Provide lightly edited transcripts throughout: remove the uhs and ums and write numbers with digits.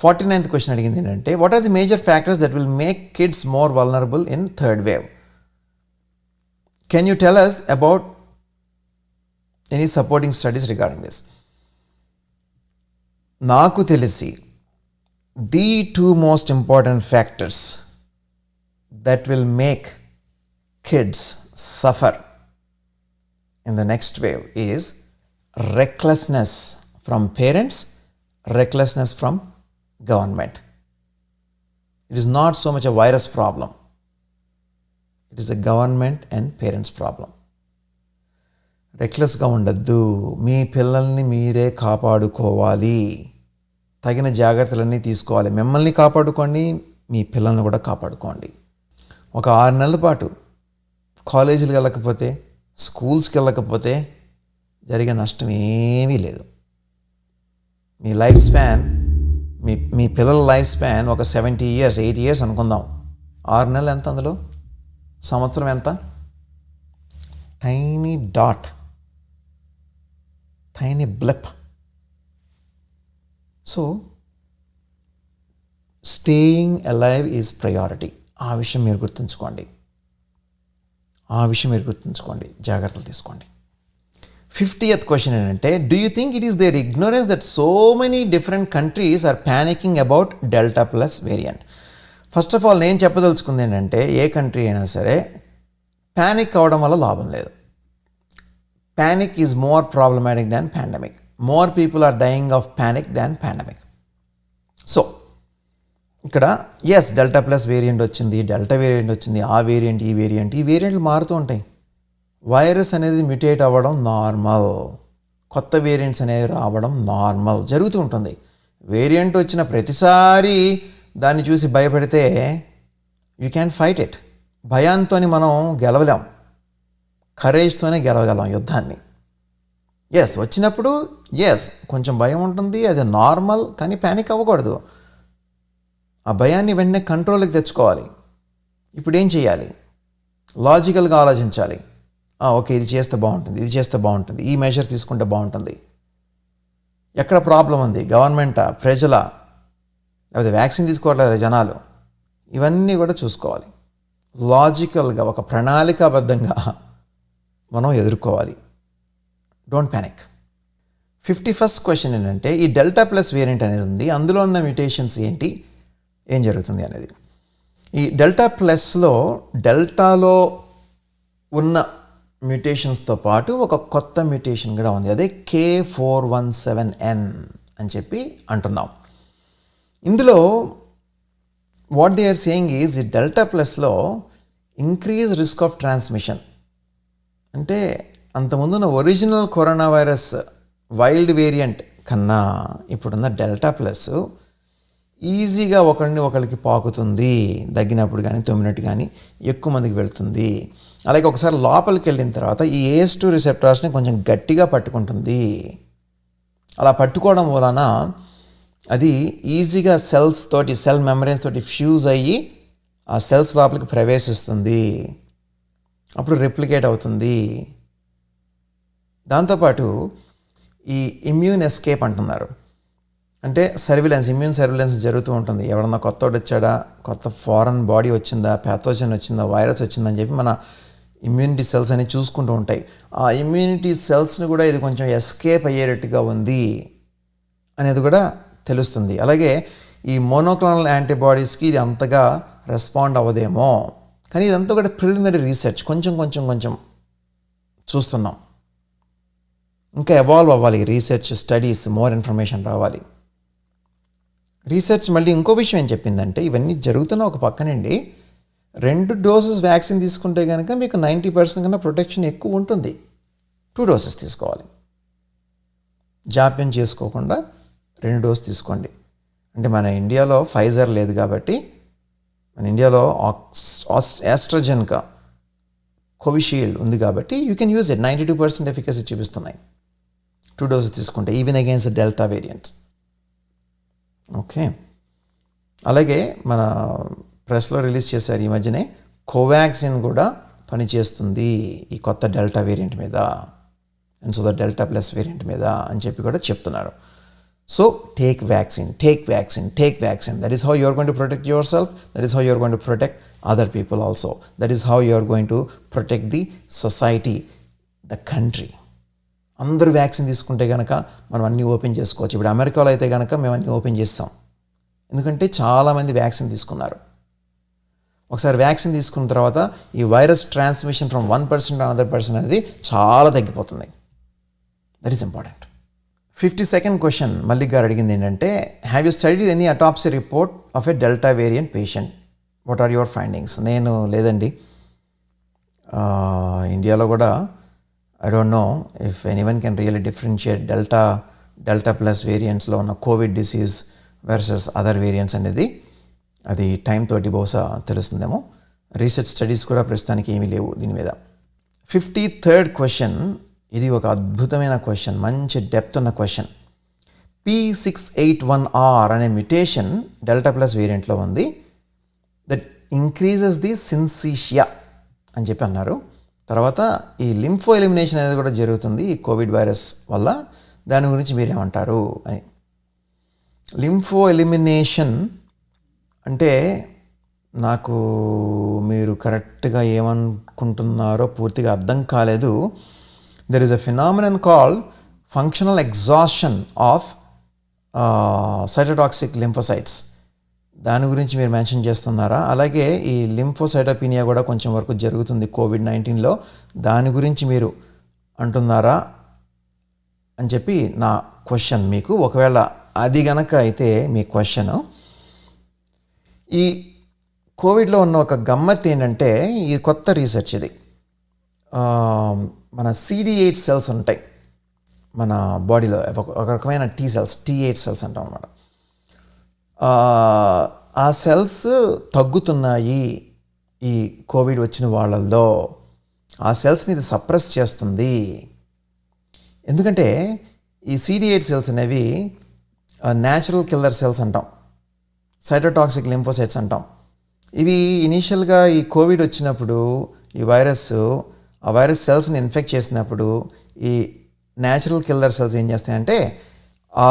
49th question అడిగింది ఏంటంటే what are the major factors that will make kids more vulnerable in third wave? Can you tell us about any supporting studies regarding this? నాకు తెలిసి the 2 most important factors that will make kids suffer in the next wave is recklessness from parents, recklessness from government. It is not so much a virus problem. It is a government and parents problem. రెక్లెస్గా ఉండద్దు, మీ పిల్లల్ని మీరే కాపాడుకోవాలి, తగిన జాగ్రత్తలన్నీ తీసుకోవాలి. మిమ్మల్ని కాపాడుకోండి, మీ పిల్లల్ని కూడా కాపాడుకోండి. ఒక 6 నెలల పాటు కాలేజీలకు వెళ్ళకపోతే, స్కూల్స్కి వెళ్ళకపోతే జరిగే నష్టం ఏమీ లేదు. మీ లైఫ్ స్పాన్, మీ పిల్లల లైఫ్ స్పాన్ ఒక 70 years 80 years అనుకుందాం. 6 నెలలు ఎంత, అందులో సంవత్సరం ఎంత? Tiny dot, tiny blip. So staying alive is priority. ఆ విషయం మీరు గుర్తుంచుకోండి, జాగ్రత్తలు తీసుకోండి. 50th క్వశ్చన్ ఏంటంటే do you think it is there ignorance that so many different countries are panicking about delta plus variant? First of all నేను చెప్పదలుచుకుంది ఏంటంటే ఏ కంట్రీ అయినా సరే ప్యానిక్ అవడం వల్ల లాభం లేదు. Panic is more problematic than pandemic. More people are dying of panic than pandemic. So ఇక్కడ ఎస్ డెల్టా ప్లస్ వేరియంట్ వచ్చింది, డెల్టా వేరియంట్ వచ్చింది, ఆ వేరియంట్ ఈ వేరియంట్లు మారుతూ ఉంటాయి. వైరస్ అనేది మ్యూటేట్ అవ్వడం నార్మల్, కొత్త వేరియంట్స్ అనేవి రావడం నార్మల్, జరుగుతూ ఉంటుంది. వేరియంట్ వచ్చిన ప్రతిసారి దాన్ని చూసి భయపడితే యూ క్యాన్ ఫైట్ ఇట్. భయంతో మనం గెలవలేం, కరేజ్తోనే గెలవగలం యుద్ధాన్ని. ఎస్ వచ్చినప్పుడు కొంచెం భయం ఉంటుంది, అది నార్మల్, కానీ ప్యానిక్ అవ్వకూడదు. ఆ భయాన్ని వెంటనే కంట్రోల్కి తెచ్చుకోవాలి. ఇప్పుడు ఏం చేయాలి? లాజికల్గా ఆలోచించాలి. ఓకే, ఇది చేస్తే బాగుంటుంది, ఈ మెజర్ తీసుకుంటే బాగుంటుంది. ఎక్కడ ప్రాబ్లం ఉంది? గవర్నమెంటా, ప్రజలా, లేకపోతే వ్యాక్సిన్ తీసుకోవట్లేదు జనాలు? ఇవన్నీ కూడా చూసుకోవాలి. లాజికల్గా ఒక ప్రణాళికాబద్ధంగా మనం ఎదుర్కోవాలి. Don't panic. 51st క్వశ్చన్ ఏంటంటే ఈ డెల్టా ప్లస్ వేరియంట్ అనేది ఉంది, అందులో ఉన్న మ్యూటేషన్స్ ఏంటి, ఏం జరుగుతుంది అనేది. ఈ డెల్టా ప్లస్లో డెల్టాలో ఉన్న మ్యూటేషన్స్తో పాటు ఒక కొత్త మ్యూటేషన్ కూడా ఉంది, అదే K417N అని చెప్పి అంటున్నాం. ఇందులో what they are saying is ఈ డెల్టా ప్లస్లో ఇంక్రీజ్ రిస్క్ ఆఫ్ ట్రాన్స్మిషన్. అంటే అంతకుముందున్న original corona virus wild variant కన్నా ఇప్పుడున్న డెల్టా ప్లస్ ఈజీగా ఒకరికి పాకుతుంది, దగ్గినప్పుడు కానీ తుమ్మినట్టు కానీ ఎక్కువ మందికి వెళ్తుంది. అలాగే ఒకసారి లోపలికి వెళ్ళిన తర్వాత ఈ ACE2 రిసెప్టార్స్ని కొంచెం గట్టిగా పట్టుకుంటుంది. అలా పట్టుకోవడం వలన అది ఈజీగా సెల్ మెంబ్రేన్స్ తోటి ఫ్యూజ్ అయ్యి ఆ సెల్స్ లోపలికి ప్రవేశిస్తుంది, అప్పుడు రెప్లికేట్ అవుతుంది. దాంతోపాటు ఈ ఇమ్యూన్ ఎస్కేప్ అంటున్నారు, అంటే ఇమ్యూన్ సర్విలెన్స్ జరుగుతూ ఉంటుంది. ఎవరన్నా కొత్తోడు వచ్చాడా, కొత్త ఫారెన్ బాడీ వచ్చిందా, ప్యాథోజన్ వచ్చిందా, వైరస్ వచ్చిందని చెప్పి మన ఇమ్యూనిటీ సెల్స్ అని చూసుకుంటూ ఉంటాయి. ఆ ఇమ్యూనిటీ సెల్స్ని కూడా ఇది కొంచెం ఎస్కేప్ అయ్యేటట్టుగా ఉంది అనేది కూడా తెలుస్తుంది. అలాగే ఈ మోనోక్లోనల్ యాంటీబాడీస్కి ఇది అంతగా రెస్పాండ్ అవ్వదేమో, కానీ ఇదంతా కూడా ప్రిలిమినరీ రీసెర్చ్, కొంచెం చూస్తున్నాం. ఇంకా ఎవాల్వ్ అవ్వాలి రీసెర్చ్ స్టడీస్, మోర్ ఇన్ఫర్మేషన్ రావాలి. రీసెర్చ్ మళ్ళీ ఇంకో విషయం ఏం చెప్పిందంటే ఇవన్నీ జరుగుతున్న ఒక పక్కనండి 2 డోసెస్ వ్యాక్సిన్ తీసుకుంటే కనుక మీకు 90% కన్నా ప్రొటెక్షన్ ఎక్కువ ఉంటుంది. 2 డోసెస్ తీసుకోవాలి, జాప్యం చేసుకోకుండా 2 డోస్ తీసుకోండి. అంటే మన ఇండియాలో ఫైజర్ లేదు కాబట్టి, మన ఇండియాలో ఆస్ట్రాజెనెకా, కోవిషీల్డ్ ఉంది కాబట్టి you can use it. 92% efficacy చూపిస్తున్నాయి 2 డోసెస్ తీసుకుంటే, even against delta variant. Okay, అలాగే మన ప్రెస్లో రిలీజ్ చేశారు ఈ మధ్యనే, కోవాక్సిన్ కూడా పనిచేస్తుంది ఈ కొత్త డెల్టా వేరియంట్ మీద, and so the delta plus variant మీద అని చెప్పి కూడా చెప్తున్నారు. So take vaccine. That is how you are going to protect yourself. That is how you are going to protect other people also. That is how you are going to protect the society, the country. అందరూ vaccine తీసుకుంటే కనుక మనం అన్నీ open చేసుకోవచ్చు. ఇప్పుడు అమెరికాలో అయితే కనుక మేము అన్నీ ఓపెన్ చేస్తాం, ఎందుకంటే చాలామంది వ్యాక్సిన్ తీసుకున్నారు. ఒకసారి వ్యాక్సిన్ తీసుకున్న తర్వాత ఈ virus transmission from 1% to another person అనేది చాలా తగ్గిపోతుంది. That is important. 52nd question Mallik గారు అడిగింది ఏంటంటే, have you studied any autopsy report of a delta variant patient, what are your findings? నేను లేదండి, ఇండియాలో కూడా I don't know if anyone can really differentiate delta plus వేరియంట్స్లో ఉన్న covid disease versus other variants అనేది. అది టైం తోటి బహుశా తెలుస్తుందేమో. రీసెర్చ్ స్టడీస్ కూడా ప్రస్తుతానికి ఏమీ లేవు దీని మీద. 53rd క్వశ్చన్, ఇది ఒక అద్భుతమైన క్వశ్చన్, మంచి డెప్త్ ఉన్న క్వశ్చన్. P681R అనే మ్యుటేషన్ డెల్టా ప్లస్ వేరియంట్లో ఉంది. దట్ ఇంక్రీజెస్ ది సిన్సిషియా అని చెప్పి అన్నారు. తర్వాత ఈ లింఫో ఎలిమినేషన్ అనేది కూడా జరుగుతుంది ఈ కోవిడ్ వైరస్ వల్ల. దాని గురించి మీరేమంటారు అని. లింఫో ఎలిమినేషన్ అంటే నాకు మీరు కరెక్ట్గా ఏమనుకుంటున్నారో పూర్తిగా అర్థం కాలేదు. There is a phenomenon called functional exhaustion of cytotoxic lymphocytes. దాని గురించి మీరు మెన్షన్ చేస్తున్నారా? అలాగే ఈ లింఫోసైటోపీనియా కూడా కొంచెం వరకు జరుగుతుంది కోవిడ్-19లో, దాని గురించి మీరు అంటున్నారా అని చెప్పి నా క్వశ్చన్ మీకు. ఒకవేళ అది గనక అయితే మీ క్వశ్చన్, ఈ కోవిడ్లో ఉన్న ఒక గమ్మత్ ఏంటంటే, ఈ కొత్త రీసెర్చ్ ఇది. మన CD8 సెల్స్ ఉంటాయి మన బాడీలో, ఒక రకమైన T సెల్స్, T8 సెల్స్ అంటాం అన్నమాట. ఆ సెల్స్ తగ్గుతున్నాయి ఈ కోవిడ్ వచ్చిన వాళ్ళల్లో. ఆ సెల్స్ని ఇది సప్రెస్ చేస్తుంది. ఎందుకంటే ఈ CD8 సెల్స్ అనేవి న్యాచురల్ కిల్లర్ సెల్స్ అంటాం, సైటోటాక్సిక్ లింఫోసైట్స్ అంటాం. ఇవి ఇనీషియల్గా ఈ కోవిడ్ వచ్చినప్పుడు ఈ ఆ వైరస్ సెల్స్ని ఇన్ఫెక్ట్ చేసినప్పుడు ఈ న్యాచురల్ కిల్లర్ సెల్స్ ఏం చేస్తాయంటే ఆ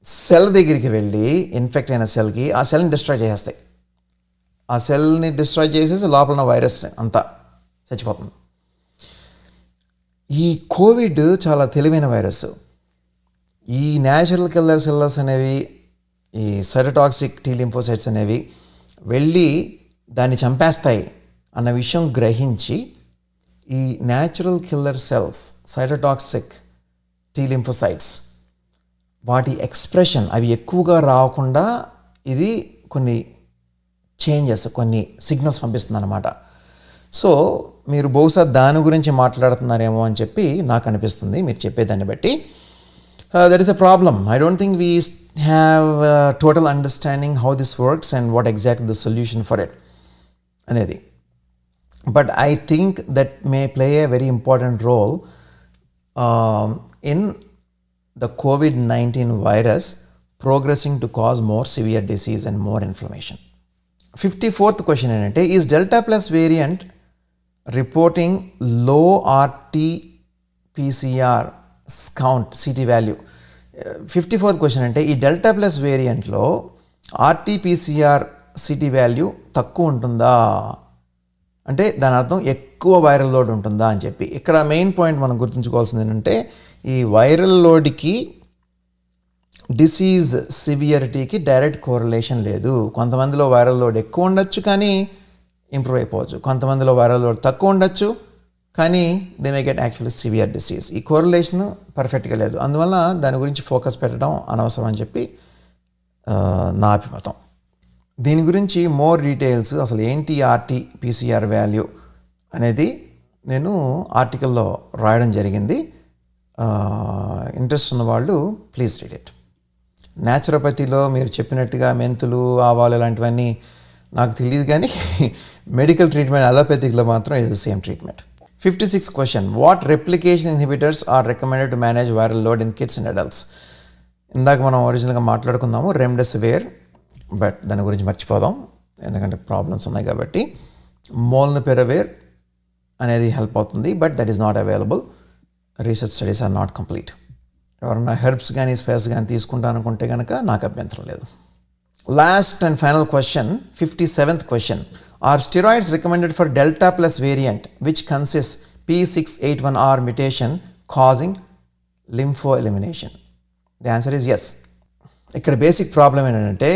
సెల్ దగ్గరికి వెళ్ళి, ఇన్ఫెక్ట్ అయిన సెల్కి ఆ సెల్ని డిస్ట్రాయ్ చేసేస్తాయి. ఆ సెల్ని డిస్ట్రాయ్ చేసేసి లోపల ఉన్న వైరస్ అంతా చచ్చిపోతుంది. ఈ కోవిడ్ చాలా తెలివైన వైరస్. ఈ న్యాచురల్ కిల్లర్ సెల్స్ అనేవి, ఈ సైటోటాక్సిక్ T లింఫోసైట్స్ అనేవి వెళ్ళి దాన్ని చంపేస్తాయి అన్న విషయం గ్రహించి, ఈ natural killer cells, cytotoxic T lymphocytes, వాటి ఎక్స్ప్రెషన్ అవి ఎక్కువగా రాకుండా ఇది కొన్ని చేంజెస్, కొన్ని సిగ్నల్స్ పంపిస్తుంది అన్నమాట. సో మీరు బహుశా దాని గురించి మాట్లాడుతున్నారేమో అని చెప్పి నాకు అనిపిస్తుంది మీరు చెప్పేదాన్ని బట్టి. That is a problem. I don't think we have total understanding how this works and what exact the solution for it అనేది. But I think that may play a very important role in the COVID-19 virus progressing to cause more severe disease and more inflammation. 54th question ఏంటంటే, is Delta plus variant reporting low RT-PCR count CT value? 54th question అంటే, ఈ delta plus వేరియంట్లో RT-PCR CT value తక్కువ ఉంటుందా అంటే దాని అర్థం ఎక్కువ వైరల్ లోడ్ ఉంటుందా అని చెప్పి. ఇక్కడ మెయిన్ పాయింట్ మనం గుర్తుంచుకోవాల్సింది ఏంటంటే, ఈ వైరల్ లోడ్కి డిసీజ్ సివియరిటీకి డైరెక్ట్ కోరిలేషన్ లేదు. కొంతమందిలో వైరల్ లోడ్ ఎక్కువ ఉండొచ్చు కానీ ఇంప్రూవ్ అయిపోవచ్చు, కొంతమందిలో వైరల్ లోడ్ తక్కువ ఉండొచ్చు కానీ they may get actually severe disease. ఈ కోరిలేషన్ పర్ఫెక్ట్గా లేదు, అందువల్ల దాని గురించి ఫోకస్ పెట్టడం అనవసరం అని చెప్పి నా అభిమతం. దీని గురించి మోర్ డీటెయిల్స్, అసలు ఏంటి RT-PCR వాల్యూ అనేది నేను ఆర్టికల్లో రాయడం జరిగింది. ఇంట్రెస్ట్ ఉన్న వాళ్ళు ప్లీజ్ రీడ్ ఇట్. న్యాచురోపతిలో మీరు చెప్పినట్టుగా మెంతులు, ఆవాలు ఇలాంటివన్నీ నాకు తెలియదు కానీ మెడికల్ ట్రీట్మెంట్ అలోపతిక్లో మాత్రం ఇది same treatment. 56th question, what replication inhibitors are recommended to manage viral load in kids and adults? ఇందాక మనం ఒరిజినల్గా మాట్లాడుకుందాము రెమ్డెసివిర్, బట్ దాని గురించి మర్చిపోదాం ఎందుకంటే ప్రాబ్లమ్స్ ఉన్నాయి కాబట్టి. మోల్నుపిరవిర్ అనేది హెల్ప్ అవుతుంది, but that is not available. Research studies are not complete. ఎవరన్నా హెర్బ్స్ కానీ స్పైసెస్ కానీ తీసుకుంటా అనుకుంటే కనుక నాకు అభ్యంతరం లేదు. Last and final question, 57th question. Are steroids recommended for delta plus variant which consist P681R mutation causing lympho elimination? The answer is yes. ఇక్కడ బేసిక్ ప్రాబ్లం ఏంటంటే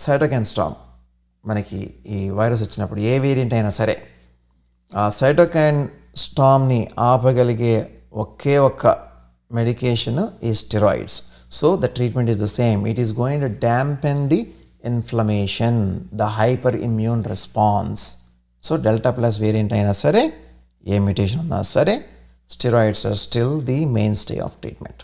సైటోకైన్ స్టార్మ్, మనకి ఈ వైరస్ వచ్చినప్పుడు ఏ వేరియంట్ అయినా సరే ఆ సైటోకైన్ స్టామ్ని ఆపగలిగే ఒకే ఒక్క medication ఈ steroids. So the treatment is the same. It is going to dampen the inflammation, the hyper immune response. So delta plus variant అయినా సరే, ఏ మ్యూటేషన్ ఉన్నా సరే, steroids are still the main stay of treatment.